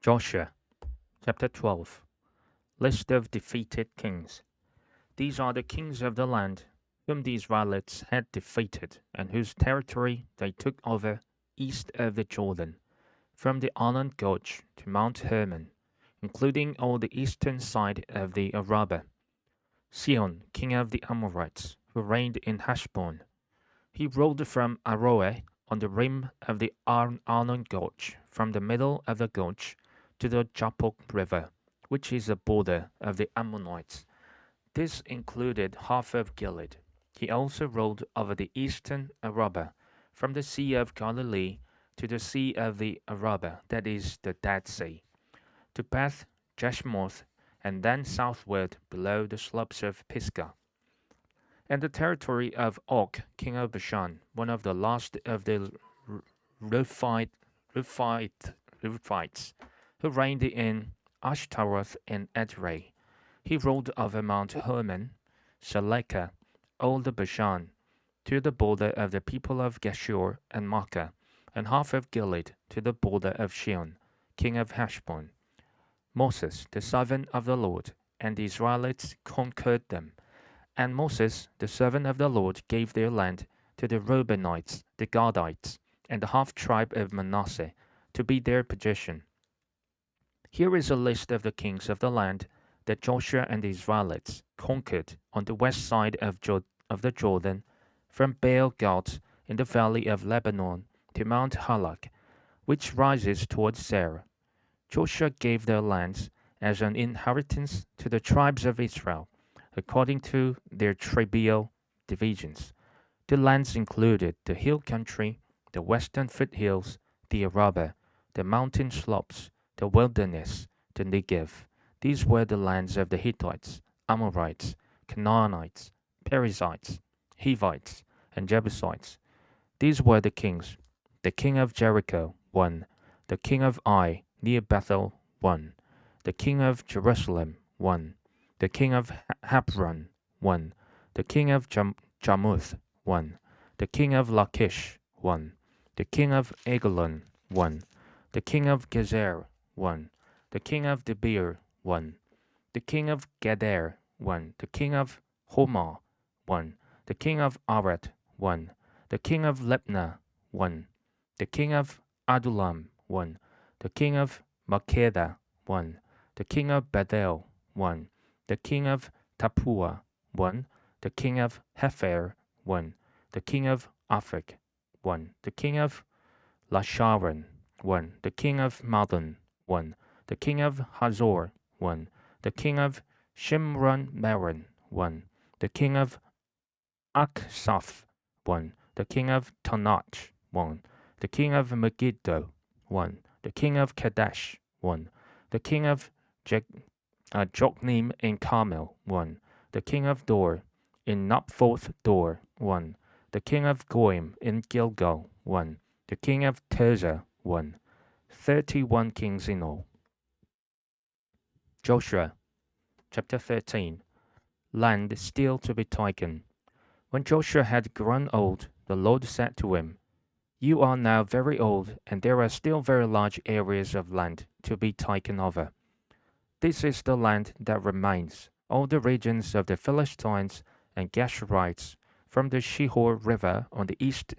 Joshua chapter 12. List of defeated kings. These are the kings of the land whom the Israelites had defeated and whose territory they took over east of the Jordan, from the Arnon Gorge to Mount Hermon, including all the eastern side of the Arabah. Sihon, king of the Amorites, who reigned in Heshbon. He ruled from Aroeh on the rim of the Arnon Gorge, from the middle of the gorge to the Jabbok River, which is the border of the Ammonites. This included half of Gilead. He also ruled over the eastern Arabah, from the Sea of Galilee to the Sea of the Arabah, that is, the Dead Sea, to Beth Jeshmoth, and then southward below the slopes of Pisgah, and the territory of Og, king of Bashan, one of the last of the Rephite, Rephites, who reigned in Ashtaroth and Edrei. He ruled over Mount Hermon, Shalekah, all the Bashan, to the border of the people of Geshur and Makkah, and half of Gilead to the border of Sihon, king of Heshbon. Moses, the servant of the Lord, and the Israelites conquered them. And Moses, the servant of the Lord, gave their land to the Reubenites, the Gadites, and the half tribe of Manasseh, to be their possession. Here is a list of the kings of the land that Joshua and the Israelites conquered on the west side of the Jordan, from Baal Gad in the valley of Lebanon to Mount Halak, which rises towards Seir. Joshua gave their lands as an inheritance to the tribes of Israel, according to their tribal divisions. The lands included the hill country, the western foothills, the Arabah, the mountain slopes, the wilderness, the Negev. These were the lands of the Hittites, Amorites, Canaanites, Perizzites, Hivites, and Jebusites. These were the kings: the king of Jericho, 1; the king of Ai, near Bethel, 1; the king of Jerusalem, 1; the king of Hebron, 1; the king of Jarmuth, 1; the king of Lachish, 1; the king of Eglon, 1; the king of Gezer, 1; the king of Debir, 1; the king of Geder, 1; the king of Homah, 1; the king of Arad, 1; the king of Libnah, 1; the king of Adullam, 1; the king of Makkedah, 1; the king of Bethel, 1; the king of Tappuah, 1; the king of Hepher, 1; the king of Aphek, 1; the king of Lasharon, 1; the king of Madon, 1; the king of Hazor, 1; the king of Shimron Meron, 1; the king of Aksaph, 1; the king of Tanach, 1; the king of Megiddo, 1; the king of Kadesh, 1; the king of Jokneam in Carmel, 1; the king of Dor in Naphthoth Dor, 1; the king of Goim in Gilgal, 1; the king of Tirzah, 1. 31 kings in all. Joshua chapter 13. Land still to be taken. When Joshua had grown old, the Lord said to him, "You are now very old, and there are still very large areas of land to be taken over. This is the land that remains, all the regions of the Philistines and Geshurites, from the Shihor River on the east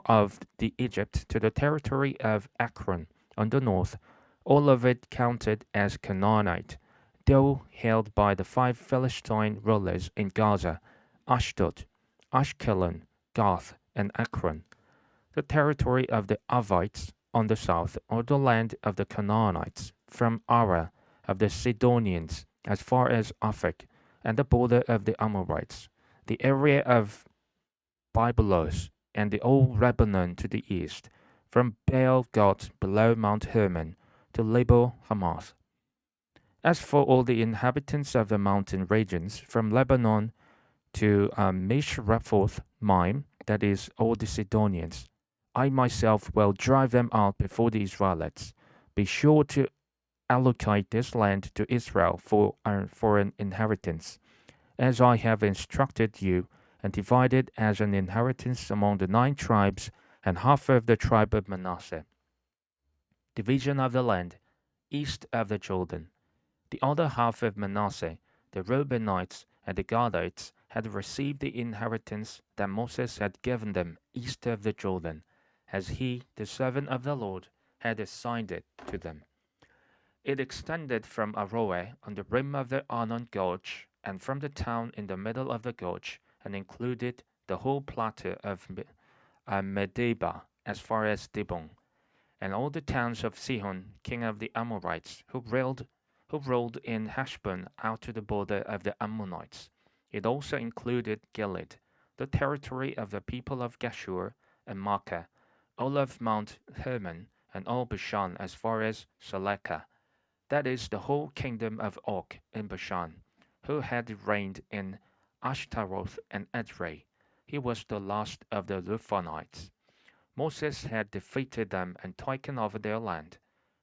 of the Egypt to the territory of Ekron on the north, all of it counted as Canaanite, though held by the 5 Philistine rulers in Gaza, Ashdod, Ashkelon, Gath, and Ekron. The territory of the Avites on the south, or the land of the Canaanites, from Ara of the Sidonians as far as Aphek, and the border of the Amorites, the area of Byblos, and the old Lebanon to the east, from Baal Gad below Mount Hermon to Lebo Hamath. As for all the inhabitants of the mountain regions, from Lebanon to Mishrephoth Maim, that is, all the Sidonians, I myself will drive them out before the Israelites. Be sure to allocate this land to Israel for an inheritance, as I have instructed you, and divide it as an inheritance among the 9 tribes and half of the tribe of Manasseh." Division of the land. east of the Jordan. The other half of Manasseh, the Reubenites and the Gadites, had received the inheritance that Moses had given them east of the Jordan, as he, the servant of the Lord, had assigned it to them. It extended from Aroer on the rim of the Arnon Gorge and from the town in the middle of the gorge, and included the whole plateau of Medeba as far as Dibon, and all the towns of Sihon, king of the Amorites, who ruled in Heshbon out to the border of the Ammonites. It also included Gilead, the territory of the people of Geshur and Makkah, all of Mount Hermon, and all Bashan as far as Salekah, that is, the whole kingdom of Og in Bashan, who had reigned in Ashtaroth and Edrei. He was the last of the Rephaites. Moses had defeated them and taken over their land,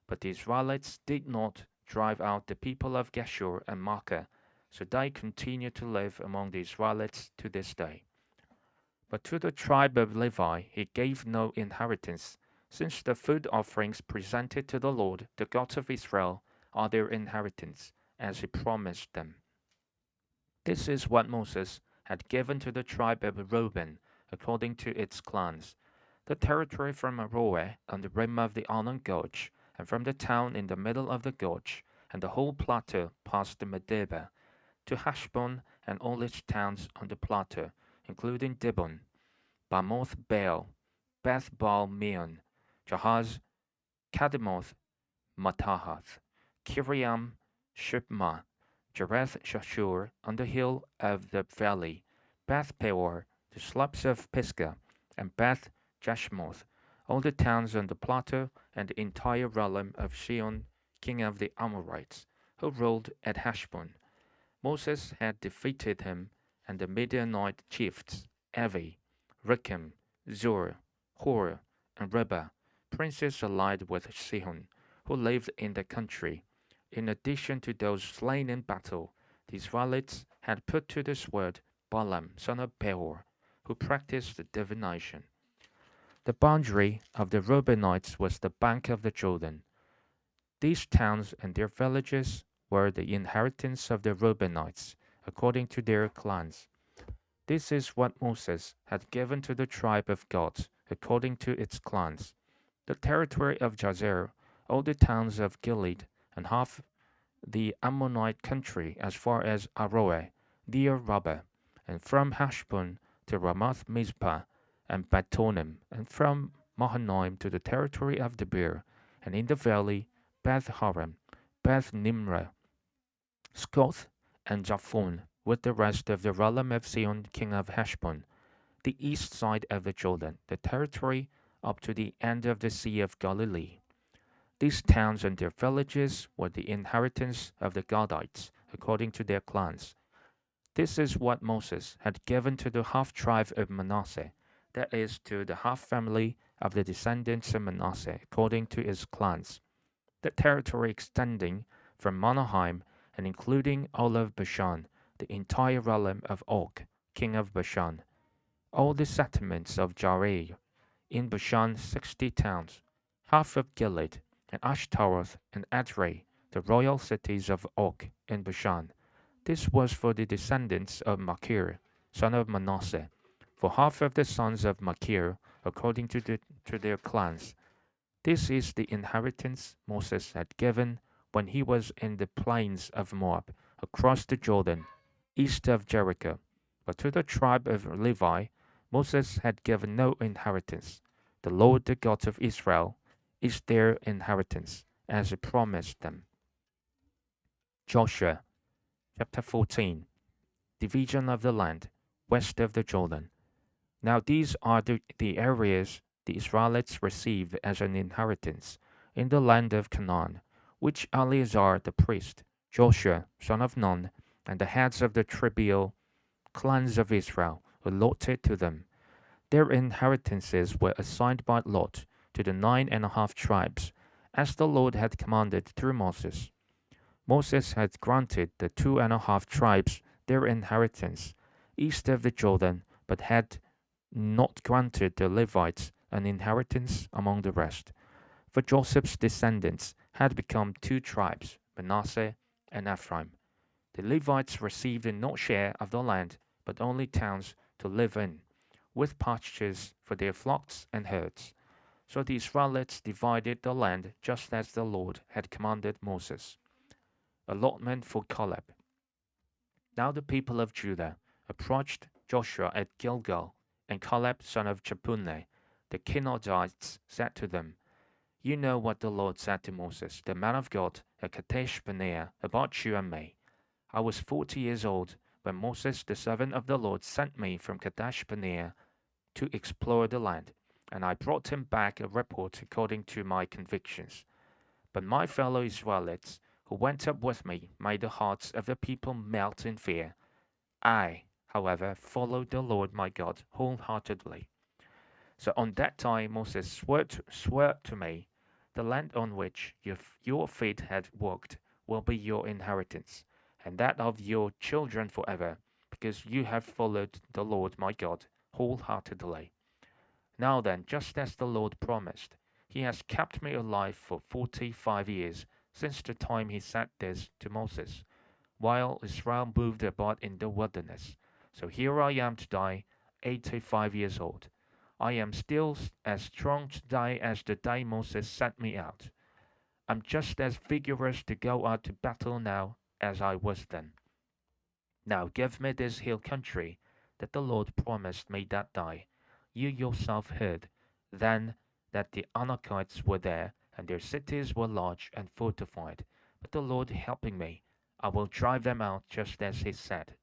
but the Israelites did not drive out the people of Geshur and Makkah, so they continue to live among the Israelites to this day. But to the tribe of Levi he gave no inheritance, since the food offerings presented to the Lord, the God of Israel, are their inheritance, as he promised them. This is what Moses had given to the tribe of Reuben, according to its clans: the territory from Aroer on the rim of the Arnon Gorge, and from the town in the middle of the gorge, and the whole plateau past the Medeba, to Heshbon and all its towns on the plateau, including Dibon, Bamoth Baal, Beth Baal Meon, Jahaz, Kedemoth, Matahath, Kiriam Shibmah, Jereth Shashur on the hill of the valley, Beth Peor, the slopes of Pisgah, and Beth Jeshmoth, all the towns on the plateau, and the entire realm of Sihon, king of the Amorites, who ruled at Heshbon. Moses had defeated him and the Midianite chiefs Evi, Rekem, Zur, Hor, and Reba, princes allied with Sihon, who lived in the country. In addition to those slain in battle, the Israelites had put to the sword Balaam, son of Beor, who practiced divination. The boundary of the Reubenites was the bank of the Jordan. These towns and their villages were the inheritance of the Reubenites, according to their clans. This is what Moses had given to the tribe of Gad, according to its clans: the territory of Jazer, all the towns of Gilead, and half the Ammonite country as far as Aroer, near Rabbah, and from Heshbon to Ramoth Mizpah and Betonim, and from Mahanaim to the territory of Debir, and in the valley Beth Haram, Beth Nimrah, Scoth, and Japhon, with the rest of the realm of Sihon king of Heshbon, the east side of the Jordan, the territory up to the end of the Sea of Galilee. These towns and their villages were the inheritance of the Gadites, according to their clans. This is what Moses had given to the half tribe of Manasseh, that is, to the half family of the descendants of Manasseh, according to his clans: the territory extending from Manaheim and including all of Bashan, the entire realm of Og, king of Bashan, all the settlements of Jair, in Bashan 60 towns, half of Gilead, and Ashtaroth and Edrei, the royal cities of Og in Bashan. This was for the descendants of Machir, son of Manasseh, for half of the sons of Machir, according to their clans. This is the inheritance Moses had given when he was in the plains of Moab, across the Jordan, east of Jericho. But to the tribe of Levi Moses had given no inheritance. The Lord, the God of Israel, is their inheritance, as he promised them. Joshua chapter 14. Division of the land west of the Jordan. Now these are the areas the Israelites received as an inheritance in the land of Canaan, which Eleazar the priest, Joshua son of Nun, and the heads of the tribal clans of Israel allotted to them. Their inheritances were assigned by lot to the 9.5 tribes, as the Lord had commanded through Moses. Moses had granted the 2.5 tribes their inheritance east of the Jordan, but had not granted the Levites an inheritance among the rest. For Joseph's descendants had become two tribes, Manasseh and Ephraim. The Levites received no share of the land, but only towns to live in, with pastures for their flocks and herds. So the Israelites divided the land just as the Lord had commanded Moses. Allotment for Caleb. Now the people of Judah approached Joshua at Gilgal, and Caleb son of Jephunneh, the Kenizzites, said to them, You know what the Lord said to Moses, the man of God, at Kadesh Barnea, about you and me. I was 40 years old when Moses, the servant of the Lord, sent me from Kadesh Barnea to explore the land, and I brought him back a report according to my convictions. But my fellow Israelites, who went up with me, made the hearts of the people melt in fear. I, however, followed the Lord my God wholeheartedly. So on that time Moses swore to me, The land on which your feet had walked will be your inheritance, and that of your children forever, because you have followed the Lord my God wholeheartedly. Now then, just as the Lord promised, he has kept me alive for 45 years, since the time he said this to Moses, while Israel moved about in the wilderness. So here I am to die, 85 years old. I am still as strong today as the day Moses sent me out. I'm just as vigorous to go out to battle now as I was then. Now give me this hill country that the Lord promised me that day. You yourself heard then that the Anakites were there, and their cities were large and fortified. But the Lord helping me, I will drive them out just as he said.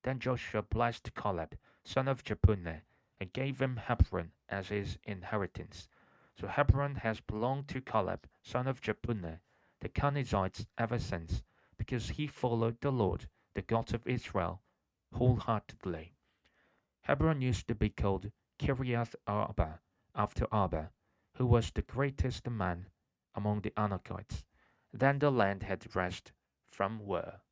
Then Joshua blessed Caleb, son of Jephunneh, and gave him Hebron as his inheritance. So Hebron has belonged to Caleb, son of Jephunneh, the Kenizzites ever since, because he followed the Lord, the God of Israel, wholeheartedly. Hebron used to be called Kiriath Arba, after Arba, who was the greatest man among the Anakites. Then the land had rest from war.